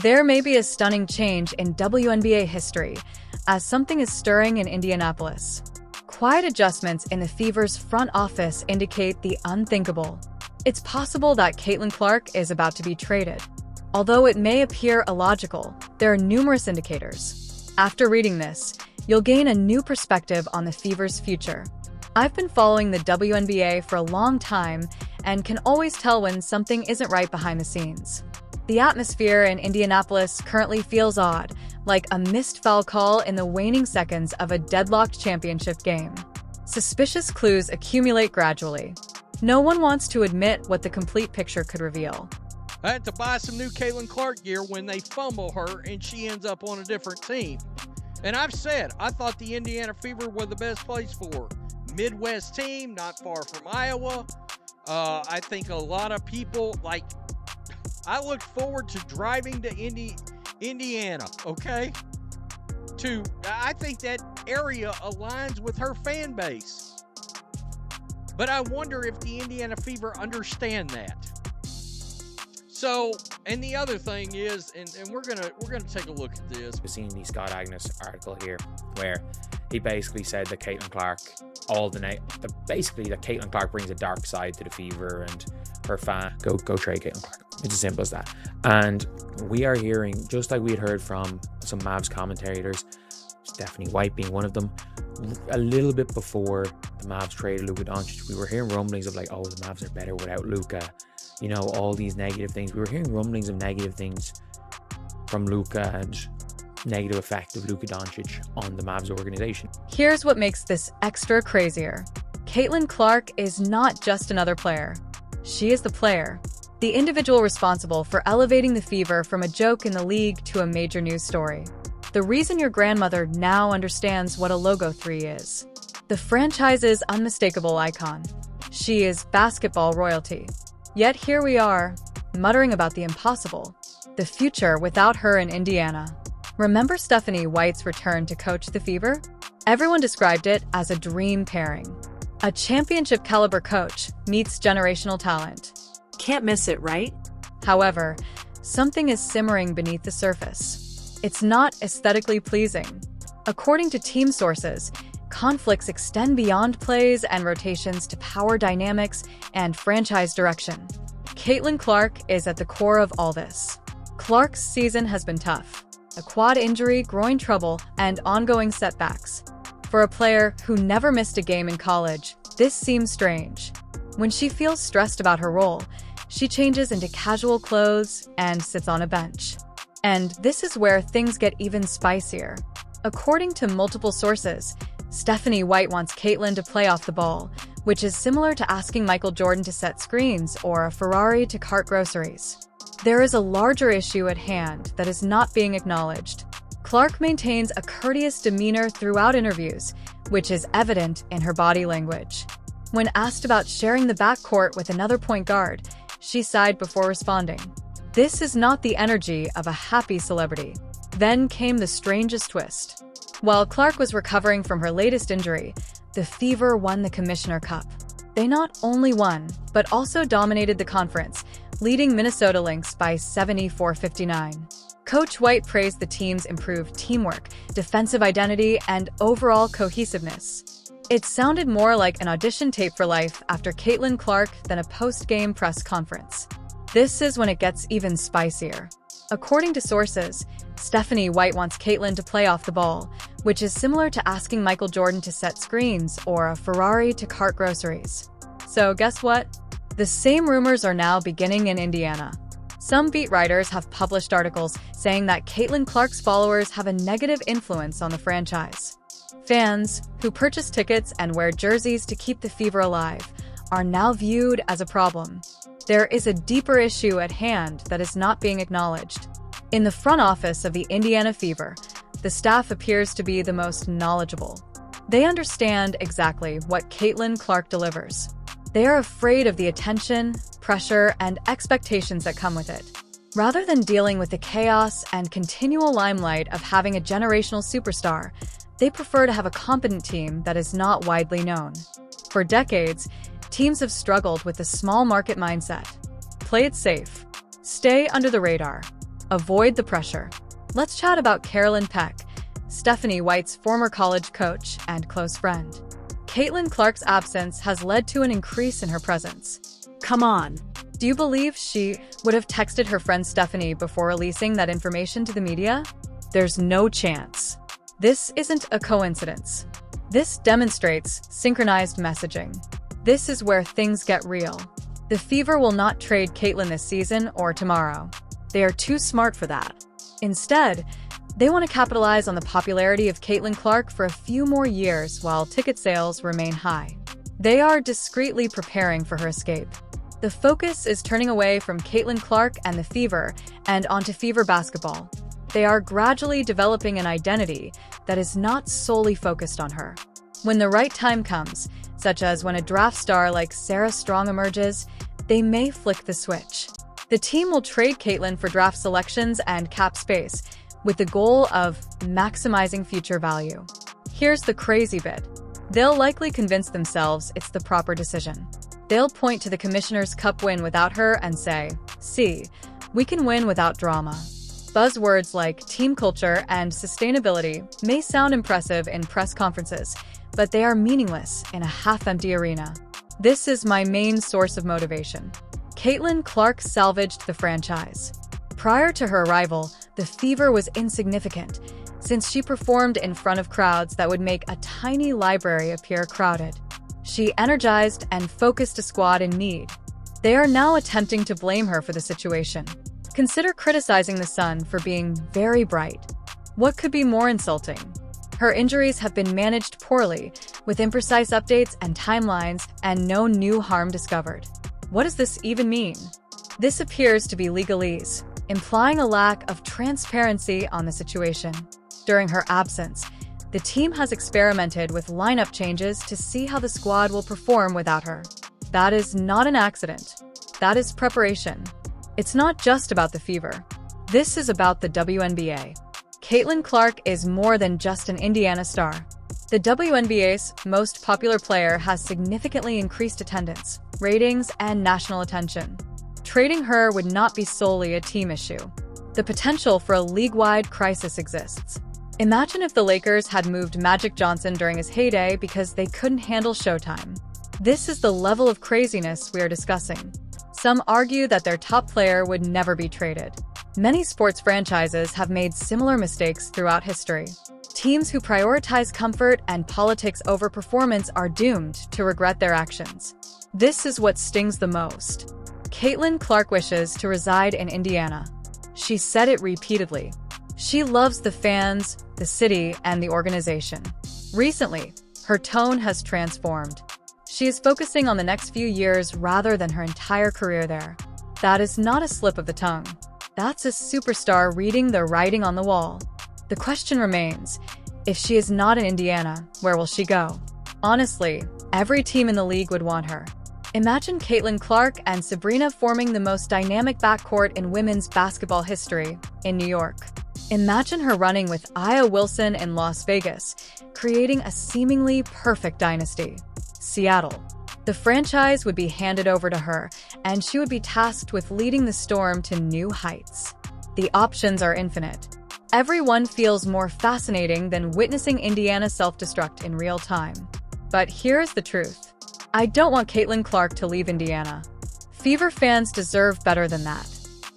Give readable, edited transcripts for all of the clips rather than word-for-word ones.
There may be a stunning change in WNBA history, as something is stirring in Indianapolis. Quiet adjustments in the Fever's front office indicate the unthinkable. It's possible that Caitlin Clark is about to be traded. Although it may appear illogical, there are numerous indicators. After reading this, you'll gain a new perspective on the Fever's future. I've been following the WNBA for a long time and can always tell when something isn't right behind the scenes. The atmosphere in Indianapolis currently feels odd, like a missed foul call in the waning seconds of a deadlocked championship game. Suspicious clues accumulate gradually. No one wants to admit what the complete picture could reveal. I had to buy some new Caitlin Clark gear when they fumble her and she ends up on a different team. And I've said, I thought the Indiana Fever were the best place for her. Midwest team, not far from Iowa. I think a lot of people, I look forward to driving to Indiana, okay? I think that area aligns with her fan base. But I wonder if the Indiana Fever understand that. So, and the other thing is, and we're gonna take a look at this. We've seen the Scott Agnes article here, where he basically said that Caitlin Clark, that Caitlin Clark brings a dark side to the Fever, and her fan go trade Caitlin Clark. It's as simple as that. And we are hearing, just like we had heard from some Mavs commentators, Stephanie White being one of them, a little bit before the Mavs traded Luka Doncic, we were hearing rumblings of the Mavs are better without Luka. All these negative things. We were hearing rumblings of negative things from Luka and negative effect of Luka Doncic on the Mavs organization. Here's what makes this extra crazier. Caitlin Clark is not just another player. She is the player, the individual responsible for elevating the Fever from a joke in the league to a major news story. The reason your grandmother now understands what a Logo 3 is. The franchise's unmistakable icon. She is basketball royalty. Yet here we are, muttering about the impossible, the future without her in Indiana. Remember Stephanie White's return to coach the Fever? Everyone described it as a dream pairing. A championship-caliber coach meets generational talent. Can't miss it, right? However, something is simmering beneath the surface. It's not aesthetically pleasing. According to team sources, conflicts extend beyond plays and rotations to power dynamics and franchise direction. Caitlin Clark is at the core of all this. Clark's season has been tough. A quad injury, groin trouble, and ongoing setbacks. For a player who never missed a game in college, this seems strange. When she feels stressed about her role, she changes into casual clothes and sits on a bench. And this is where things get even spicier. According to multiple sources, Stephanie White wants Caitlin to play off the ball, which is similar to asking Michael Jordan to set screens or a Ferrari to cart groceries. There is a larger issue at hand that is not being acknowledged. Clark maintains a courteous demeanor throughout interviews, which is evident in her body language. When asked about sharing the backcourt with another point guard, she sighed before responding. This is not the energy of a happy celebrity. Then came the strangest twist. While Clark was recovering from her latest injury, the Fever won the Commissioner Cup. They not only won, but also dominated the conference, leading Minnesota Lynx by 74-59. Coach White praised the team's improved teamwork, defensive identity, and overall cohesiveness. It sounded more like an audition tape for life after Caitlin Clark than a post-game press conference. This is when it gets even spicier. According to sources, Stephanie White wants Caitlin to play off the ball, which is similar to asking Michael Jordan to set screens or a Ferrari to cart groceries. So guess what? The same rumors are now beginning in Indiana. Some beat writers have published articles saying that Caitlin Clark's followers have a negative influence on the franchise. Fans, who purchase tickets and wear jerseys to keep the Fever alive, are now viewed as a problem. There is a deeper issue at hand that is not being acknowledged. In the front office of the Indiana Fever, the staff appears to be the most knowledgeable. They understand exactly what Caitlin Clark delivers. They are afraid of the attention, pressure, and expectations that come with it. Rather than dealing with the chaos and continual limelight of having a generational superstar, they prefer to have a competent team that is not widely known. For decades, teams have struggled with the small market mindset. Play it safe. Stay under the radar. Avoid the pressure. Let's chat about Carolyn Peck, Stephanie White's former college coach and close friend. Caitlin Clark's absence has led to an increase in her presence. Come on. Do you believe she would have texted her friend Stephanie before releasing that information to the media? There's no chance. This isn't a coincidence. This demonstrates synchronized messaging. This is where things get real. The Fever will not trade Caitlin this season or tomorrow. They are too smart for that. Instead, they want to capitalize on the popularity of Caitlin Clark for a few more years while ticket sales remain high. They are discreetly preparing for her escape. The focus is turning away from Caitlin Clark and the Fever and onto Fever basketball. They are gradually developing an identity that is not solely focused on her. When the right time comes, such as when a draft star like Sarah Strong emerges, they may flick the switch. The team will trade Caitlin for draft selections and cap space, with the goal of maximizing future value. Here's the crazy bit. They'll likely convince themselves it's the proper decision. They'll point to the Commissioner's Cup win without her and say, "See, we can win without drama." Buzzwords like team culture and sustainability may sound impressive in press conferences, but they are meaningless in a half-empty arena. This is my main source of motivation. Caitlin Clark salvaged the franchise. Prior to her arrival, the Fever was insignificant, since she performed in front of crowds that would make a tiny library appear crowded. She energized and focused a squad in need. They are now attempting to blame her for the situation. Consider criticizing the Sun for being very bright. What could be more insulting? Her injuries have been managed poorly, with imprecise updates and timelines, and no new harm discovered. What does this even mean? This appears to be legalese, implying a lack of transparency on the situation. During her absence, the team has experimented with lineup changes to see how the squad will perform without her. That is not an accident. That is preparation. It's not just about the Fever. This is about the WNBA. Caitlin Clark is more than just an Indiana star. The WNBA's most popular player has significantly increased attendance, ratings, and national attention. Trading her would not be solely a team issue. The potential for a league-wide crisis exists. Imagine if the Lakers had moved Magic Johnson during his heyday because they couldn't handle Showtime. This is the level of craziness we are discussing. Some argue that their top player would never be traded. Many sports franchises have made similar mistakes throughout history. Teams who prioritize comfort and politics over performance are doomed to regret their actions. This is what stings the most. Caitlin Clark wishes to reside in Indiana. She said it repeatedly. She loves the fans, the city, and the organization. Recently, her tone has transformed. She is focusing on the next few years rather than her entire career there. That is not a slip of the tongue. That's a superstar reading the writing on the wall. The question remains, if she is not in Indiana, where will she go? Honestly, every team in the league would want her. Imagine Caitlin Clark and Sabrina forming the most dynamic backcourt in women's basketball history in New York. Imagine her running with Aya Wilson in Las Vegas, creating a seemingly perfect dynasty. Seattle. The franchise would be handed over to her, and she would be tasked with leading the Storm to new heights. The options are infinite. Everyone feels more fascinating than witnessing Indiana self-destruct in real time. But here's the truth. I don't want Caitlin Clark to leave Indiana. Fever fans deserve better than that.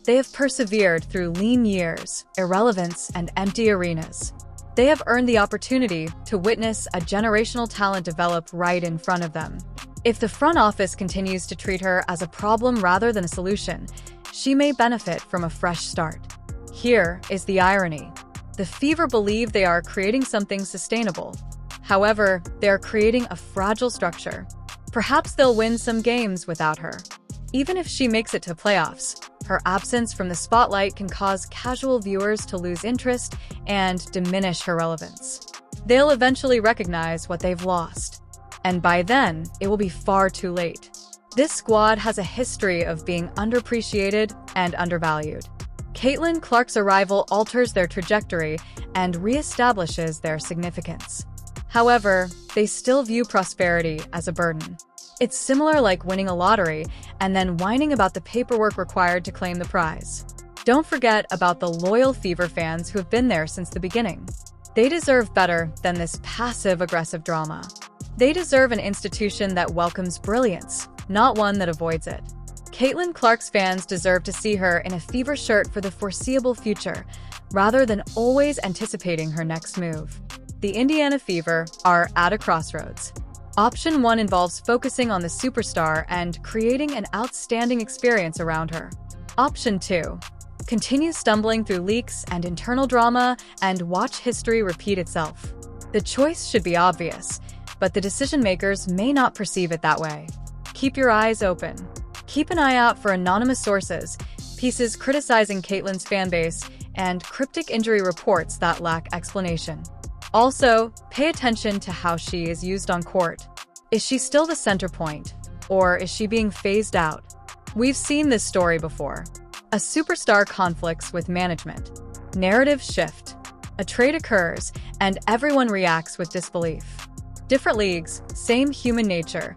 They have persevered through lean years, irrelevance, and empty arenas. They have earned the opportunity to witness a generational talent develop right in front of them. If the front office continues to treat her as a problem rather than a solution, she may benefit from a fresh start. Here is the irony. The Fever believe they are creating something sustainable. However, they are creating a fragile structure. Perhaps they'll win some games without her. Even if she makes it to playoffs, her absence from the spotlight can cause casual viewers to lose interest and diminish her relevance. They'll eventually recognize what they've lost. And by then, it will be far too late. This squad has a history of being underappreciated and undervalued. Caitlin Clark's arrival alters their trajectory and reestablishes their significance. However, they still view prosperity as a burden. It's similar like winning a lottery and then whining about the paperwork required to claim the prize. Don't forget about the loyal Fever fans who have been there since the beginning. They deserve better than this passive-aggressive drama. They deserve an institution that welcomes brilliance, not one that avoids it. Caitlin Clark's fans deserve to see her in a Fever shirt for the foreseeable future, rather than always anticipating her next move. The Indiana Fever are at a crossroads. Option 1 involves focusing on the superstar and creating an outstanding experience around her. Option 2. Continue stumbling through leaks and internal drama and watch history repeat itself. The choice should be obvious, but the decision-makers may not perceive it that way. Keep your eyes open. Keep an eye out for anonymous sources, pieces criticizing Caitlin's fanbase, and cryptic injury reports that lack explanation. Also, pay attention to how she is used on court. Is she still the center point, or is she being phased out? We've seen this story before. A superstar conflicts with management. Narrative shift. A trade occurs, and everyone reacts with disbelief. Different leagues, same human nature.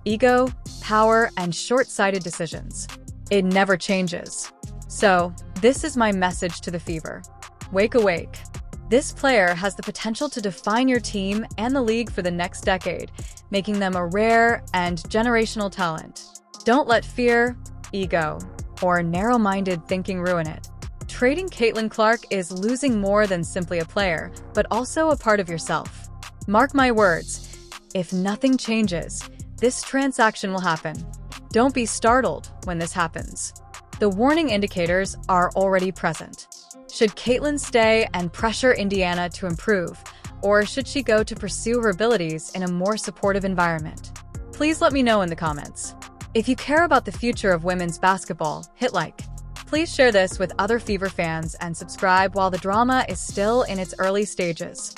Ego, power, and short-sighted decisions. It never changes. So, this is my message to the Fever. Wake awake. This player has the potential to define your team and the league for the next decade, making them a rare and generational talent. Don't let fear, ego, or narrow-minded thinking ruin it. Trading Caitlin Clark is losing more than simply a player, but also a part of yourself. Mark my words, if nothing changes, this transaction will happen. Don't be startled when this happens. The warning indicators are already present. Should Caitlin stay and pressure Indiana to improve, or should she go to pursue her abilities in a more supportive environment? Please let me know in the comments. If you care about the future of women's basketball, hit like. Please share this with other Fever fans and subscribe while the drama is still in its early stages.